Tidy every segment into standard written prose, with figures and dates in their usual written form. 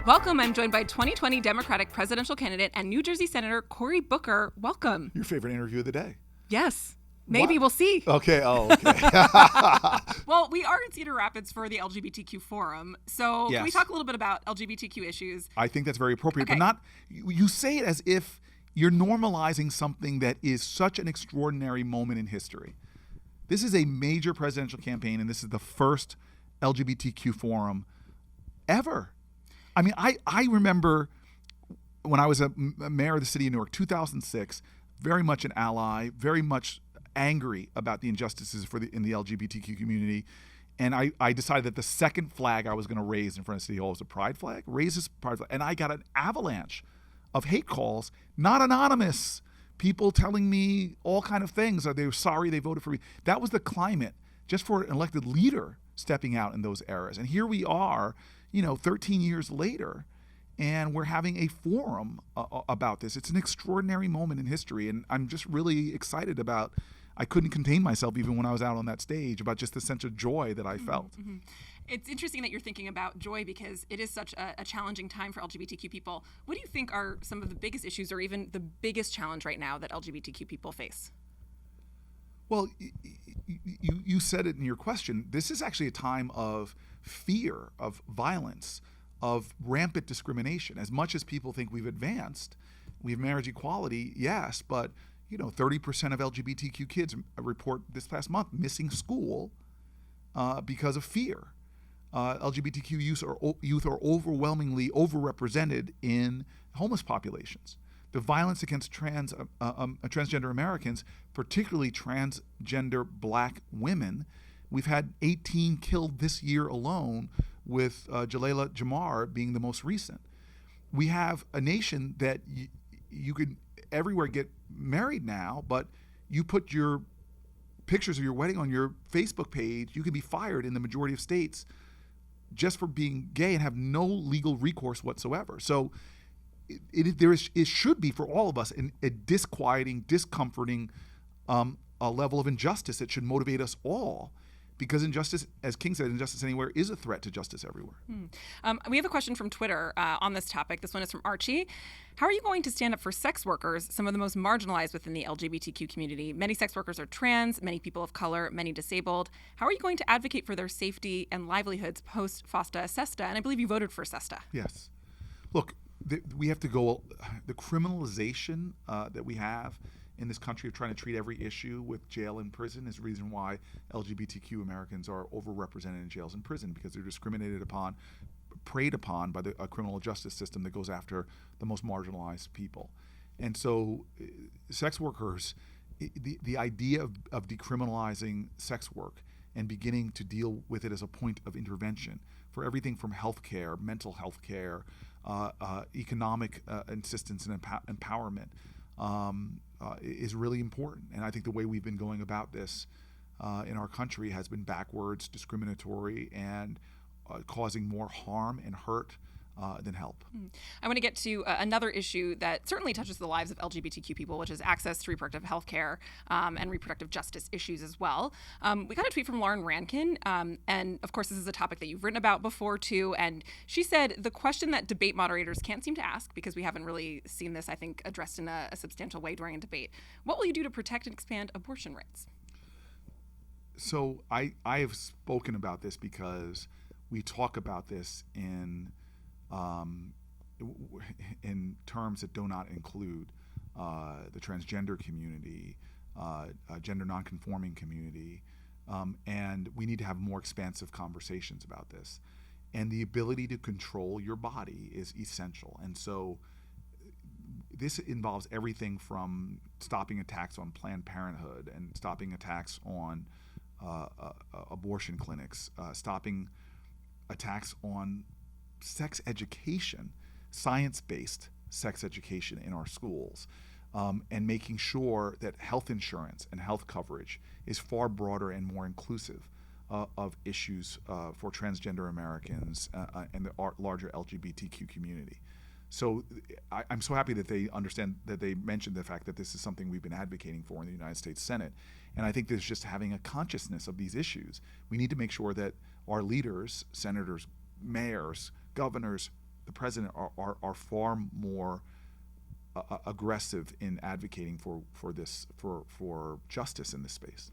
Welcome. I'm joined by 2020 Democratic presidential candidate and New Jersey Senator Cory Booker. Welcome. Your favorite interview of the day. Yes. Maybe. We'll see. Okay. Oh, okay. Well, we are in Cedar Rapids for the LGBTQ forum. So Yes. Can we talk a little bit about LGBTQ issues? I think that's very appropriate, Okay. but not, you say it as if you're normalizing something that is such an extraordinary moment in history. This is a major presidential campaign, and this is the first LGBTQ forum ever. I mean, I remember when I was a mayor of the city of Newark, 2006, very much an ally, very much angry about the injustices in the LGBTQ community. And I decided that the second flag I was going to raise in front of City Hall was a pride flag, raise this pride flag. And I got an avalanche of hate calls, not anonymous, people telling me all kind of things. They were sorry they voted for me. That was the climate just for an elected leader stepping out in those eras. And here we are, 13 years later, and we're having a forum about this. It's an extraordinary moment in history, and I'm just really excited about. I couldn't contain myself even when I was out on that stage about just the sense of joy that I felt. Mm-hmm. It's interesting that you're thinking about joy because it is such a challenging time for LGBTQ people. What do you think are some of the biggest issues or even the biggest challenge right now that LGBTQ people face? Well, you said it in your question. This is actually a time of fear, of violence, of rampant discrimination. As much as people think we've advanced, we have marriage equality, yes, but 30% of LGBTQ kids report this past month missing school because of fear. LGBTQ youth are overwhelmingly overrepresented in homeless populations. The violence against transgender Americans, particularly transgender Black women, we've had 18 killed this year alone, with Jalela Jamar being the most recent. We have a nation that you could everywhere get married now, but you put your pictures of your wedding on your Facebook page, you can be fired in the majority of states just for being gay and have no legal recourse whatsoever. So it should be for all of us a disquieting, discomforting a level of injustice that should motivate us all. Because injustice, as King said, injustice anywhere is a threat to justice everywhere. We have a question from Twitter on this topic. This one is from Archie. How are you going to stand up for sex workers, some of the most marginalized within the LGBTQ community? Many sex workers are trans, many people of color, many disabled. How are you going to advocate for their safety and livelihoods post-FOSTA SESTA? And I believe you voted for SESTA. Yes. Look, we have to go, the criminalization that we have in this country of trying to treat every issue with jail and prison is the reason why LGBTQ Americans are overrepresented in jails and prison, because they're discriminated upon, preyed upon by a criminal justice system that goes after the most marginalized people. And so sex workers, the idea of decriminalizing sex work and beginning to deal with it as a point of intervention for everything from health care, mental health care, economic assistance and empowerment, is really important. And I think the way we've been going about this in our country has been backwards, discriminatory, and causing more harm and hurt than help. I want to get to another issue that certainly touches the lives of LGBTQ people, which is access to reproductive health care and reproductive justice issues as well. We got a tweet from Lauren Rankin, and of course this is a topic that you've written about before too, and she said the question that debate moderators can't seem to ask, because we haven't really seen this, I think, addressed in a substantial way during a debate: what will you do to protect and expand abortion rights? So I have spoken about this because we talk about this in terms that do not include the transgender community, gender nonconforming community, and we need to have more expansive conversations about this. And the ability to control your body is essential. And so this involves everything from stopping attacks on Planned Parenthood and stopping attacks on abortion clinics, stopping attacks on sex education, science-based sex education in our schools, and making sure that health insurance and health coverage is far broader and more inclusive of issues for transgender Americans and the larger LGBTQ community. So I'm so happy that they understand, that they mentioned the fact that this is something we've been advocating for in the United States Senate. And I think there's just having a consciousness of these issues. We need to make sure that our leaders, senators, mayors, governors, the president are far more aggressive in advocating for justice in this space.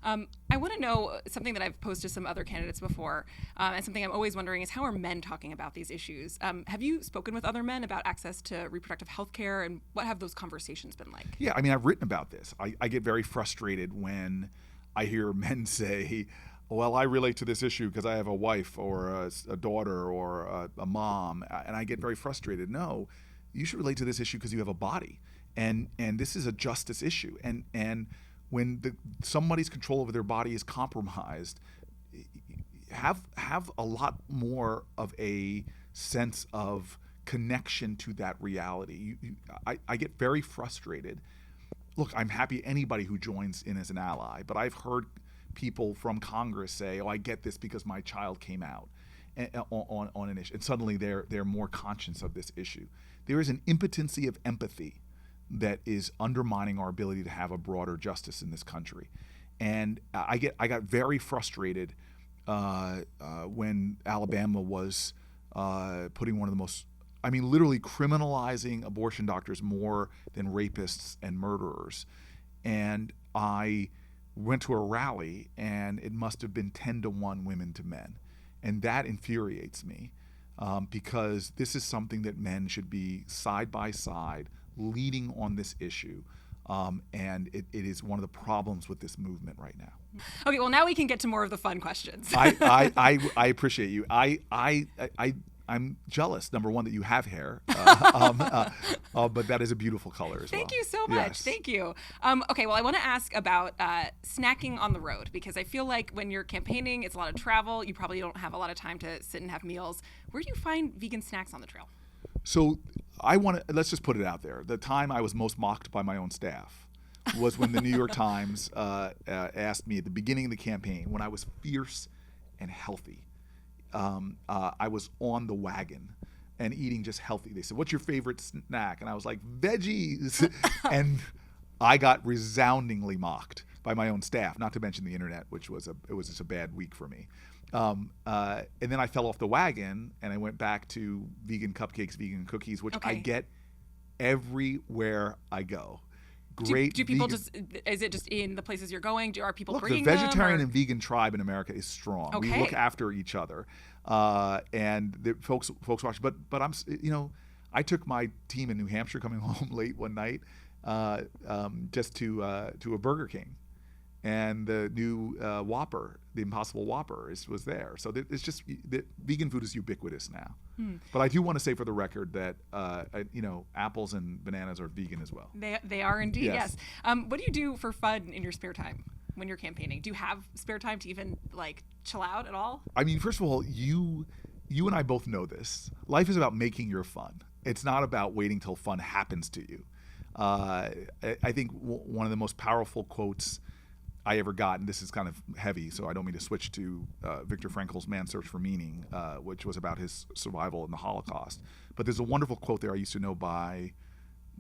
I want to know something that I've posed to some other candidates before, and something I'm always wondering is, how are men talking about these issues? Have you spoken with other men about access to reproductive health care, and what have those conversations been like? Yeah, I mean, I've written about this. I get very frustrated when I hear men say, well, I relate to this issue because I have a wife or a daughter or a mom, and I get very frustrated. No, you should relate to this issue because you have a body, and this is a justice issue. And when somebody's control over their body is compromised, have a lot more of a sense of connection to that reality. I get very frustrated. Look, I'm happy anybody who joins in as an ally, but I've heard people from Congress say, "Oh, I get this because my child came out on an issue," and suddenly they're more conscious of this issue. There is an impotency of empathy that is undermining our ability to have a broader justice in this country, and I got very frustrated when Alabama was putting one of the most, I mean, literally criminalizing abortion doctors more than rapists and murderers, and I went to a rally, and it must have been 10-1 women to men. And that infuriates me because this is something that men should be side by side leading on this issue. And it is one of the problems with this movement right now. Okay, well, now we can get to more of the fun questions. I appreciate you. I'm jealous, number one, that you have hair, but that is a beautiful color as well. Thank you so much. Yes. Thank you. Okay, well, I want to ask about snacking on the road, because I feel like when you're campaigning, it's a lot of travel. You probably don't have a lot of time to sit and have meals. Where do you find vegan snacks on the trail? So let's just put it out there. The time I was most mocked by my own staff was when the New York Times asked me at the beginning of the campaign, when I was fierce and healthy. I was on the wagon and eating just healthy. They said, "What's your favorite snack?" And I was like, "Veggies." And I got resoundingly mocked by my own staff, not to mention the internet, which was just a bad week for me. And then I fell off the wagon and I went back to vegan cupcakes, vegan cookies, which I get everywhere I go. Great. Do people is it just in the places you're going? Are people bringing them? The them, vegetarian and vegan tribe in America is strong. Okay. We look after each other, and the folks watch. But I took my team in New Hampshire coming home late one night, just to a Burger King, and the new Whopper, the Impossible Whopper, was there. So it's just vegan food is ubiquitous now. But I do want to say for the record that apples and bananas are vegan as well. They are indeed. Yes. What do you do for fun in your spare time when you're campaigning? Do you have spare time to even chill out at all? I mean, first of all, you and I both know this. Life is about making your fun. It's not about waiting till fun happens to you. I think one of the most powerful quotes I ever got, and this is kind of heavy, so I don't mean to switch to Viktor Frankl's Man's Search for Meaning, which was about his survival in the Holocaust. But there's a wonderful quote there I used to know by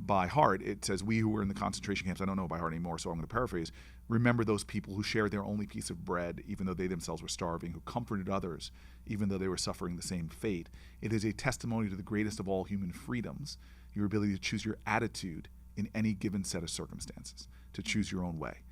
heart. It says, "We who were in the concentration camps," I don't know it by heart anymore, so I'm going to paraphrase, "remember those people who shared their only piece of bread, even though they themselves were starving, who comforted others, even though they were suffering the same fate. It is a testimony to the greatest of all human freedoms, your ability to choose your attitude in any given set of circumstances, to choose your own way."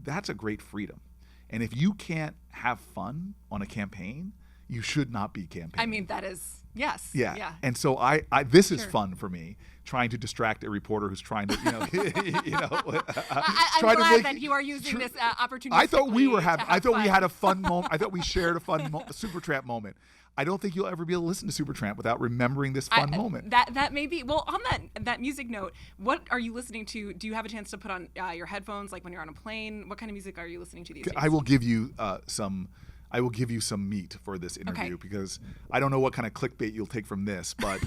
That's a great freedom. And if you can't have fun on a campaign, you should not be campaigning. I mean, that is, yes. Yeah. And so this is fun for me, trying to distract a reporter who's trying to, I'm glad that you are using this opportunity. I thought we had a fun moment. I thought we shared a fun Supertramp moment. I don't think you'll ever be able to listen to Supertramp without remembering this fun moment. That may be. Well, on that music note, what are you listening to? Do you have a chance to put on your headphones, like when you're on a plane? What kind of music are you listening to these days? I will give you some meat for this interview, because I don't know what kind of clickbait you'll take from this, but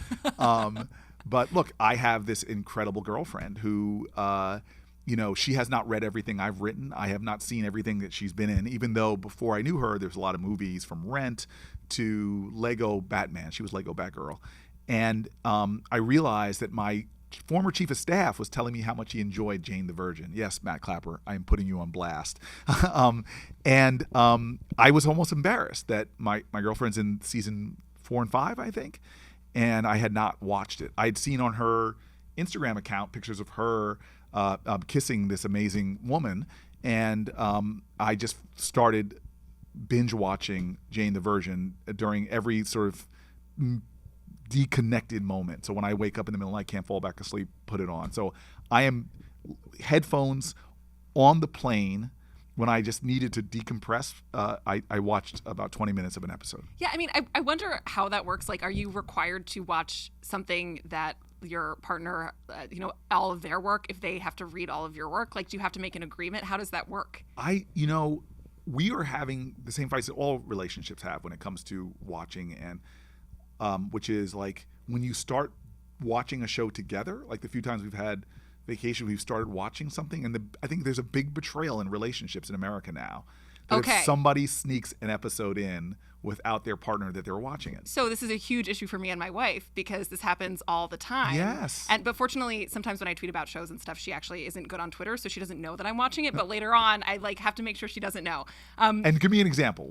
but look, I have this incredible girlfriend who she has not read everything I've written. I have not seen everything that she's been in, even though before I knew her, there's a lot of movies from Rent to Lego Batman. She was Lego Batgirl. And I realized that my former chief of staff was telling me how much he enjoyed Jane the Virgin. Yes, Matt Clapper, I am putting you on blast. And I was almost embarrassed that my girlfriend's in season 4 and 5, I think, and I had not watched it. I had seen on her Instagram account pictures of her kissing this amazing woman, and I just started binge watching Jane the Virgin during every sort of deconnected moment. So when I wake up in the middle and I can't fall back asleep, put it on. So I am headphones on the plane. When I just needed to decompress, I watched about 20 minutes of an episode. Yeah, I mean, I wonder how that works. Like, are you required to watch something that your partner, all of their work, if they have to read all of your work? Like, do you have to make an agreement? How does that work? We are having the same fights that all relationships have when it comes to watching, and which is like when you start watching a show together, like the few times we've had vacation, we've started watching something, and I think there's a big betrayal in relationships in America now. That if somebody sneaks an episode in without their partner, that they're watching it. So this is a huge issue for me and my wife because this happens all the time. Yes. But fortunately, sometimes when I tweet about shows and stuff, she actually isn't good on Twitter, so she doesn't know that I'm watching it. But later on, I have to make sure she doesn't know. And give me an example.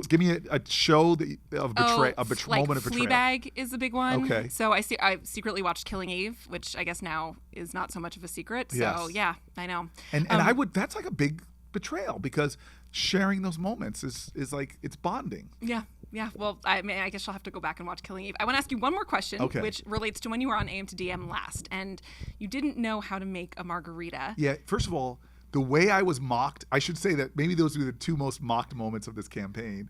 Give me a show moment of betrayal. Fleabag is a big one. Okay. So I secretly watched Killing Eve, which I guess now is not so much of a secret. So yes. Yeah, I know. And that's like a big betrayal because sharing those moments is like, it's bonding. Yeah. Well, I guess I'll have to go back and watch Killing Eve. I want to ask you one more question, which relates to when you were on AM to DM last, and you didn't know how to make a margarita. Yeah. First of all, the way I was mocked, I should say that maybe those were the 2 most mocked moments of this campaign,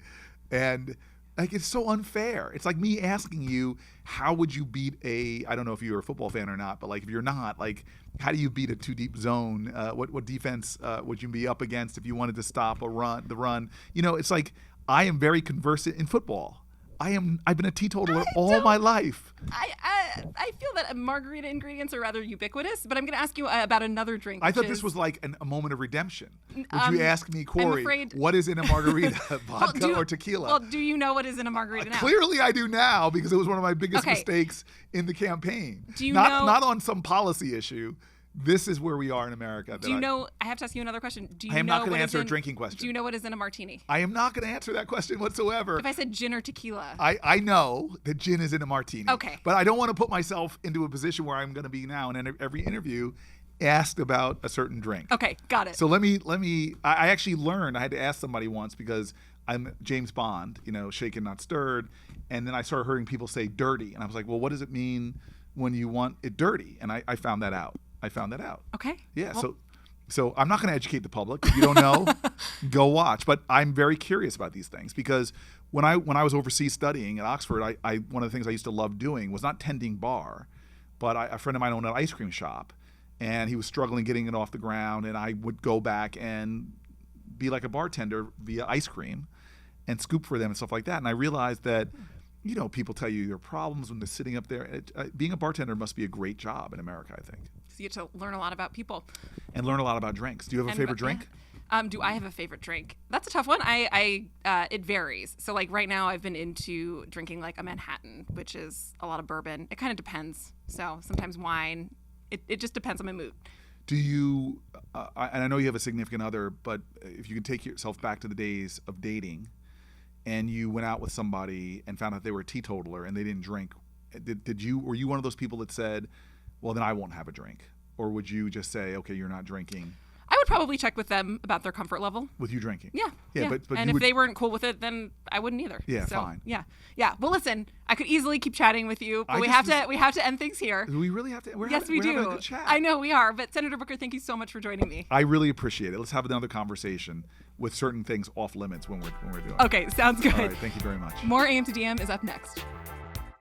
and like, it's so unfair. It's like me asking you, how would you beat I don't know if you're a football fan or not, but like if you're not, like, how do you beat a 2-deep zone? What defense would you be up against if you wanted to stop the run? It's like, I am very conversant in football. I've been a teetotaler all my life. I feel that margarita ingredients are rather ubiquitous, but I'm going to ask you about another drink. I thought this was like a moment of redemption. Would you ask me, Cory, what is in a margarita, vodka or tequila? Well, do you know what is in a margarita now? Clearly I do now, because it was one of my biggest mistakes in the campaign. Do you know? Not on some policy issue. This is where we are in America. Do you know? I have to ask you another question. I am not going to answer a drinking question. Do you know what is in a martini? I am not going to answer that question whatsoever. If I said gin or tequila. I know that gin is in a martini. Okay. But I don't want to put myself into a position where I'm going to be now in every interview asked about a certain drink. Okay, got it. So let me. I actually learned. I had to ask somebody once because I'm James Bond, shaken not stirred, and then I started hearing people say dirty, and I was like, well, what does it mean when you want it dirty? And I found that out. Okay. Yeah. Well, so I'm not going to educate the public. If you don't know, go watch. But I'm very curious about these things because when I was overseas studying at Oxford, I one of the things I used to love doing was not tending bar, but a friend of mine owned an ice cream shop, and he was struggling getting it off the ground, and I would go back and be like a bartender via ice cream and scoop for them and stuff like that. And I realized that, people tell you your problems when they're sitting up there. Being a bartender must be a great job in America, I think. You get to learn a lot about people. And learn a lot about drinks. Do you have a favorite drink? Do I have a favorite drink? That's a tough one. It varies. So like right now I've been into drinking like a Manhattan, which is a lot of bourbon. It kind of depends. So sometimes wine. It just depends on my mood. Do you, and I know you have a significant other, but if you could take yourself back to the days of dating and you went out with somebody and found out they were a teetotaler and they didn't drink, were you one of those people that said, well, then I won't have a drink? Or would you just say, okay, you're not drinking? I would probably check with them about their comfort level. With you drinking? Yeah. But and if they weren't cool with it, then I wouldn't either. Yeah, so, fine. Yeah. Well, listen, I could easily keep chatting with you, but we have to end things here. Do we really have to? We do. Having a good chat. I know we are, but Senator Booker, thank you so much for joining me. I really appreciate it. Let's have another conversation with certain things off limits when we're doing it. Okay, sounds good. All right, thank you very much. More AM to DM is up next.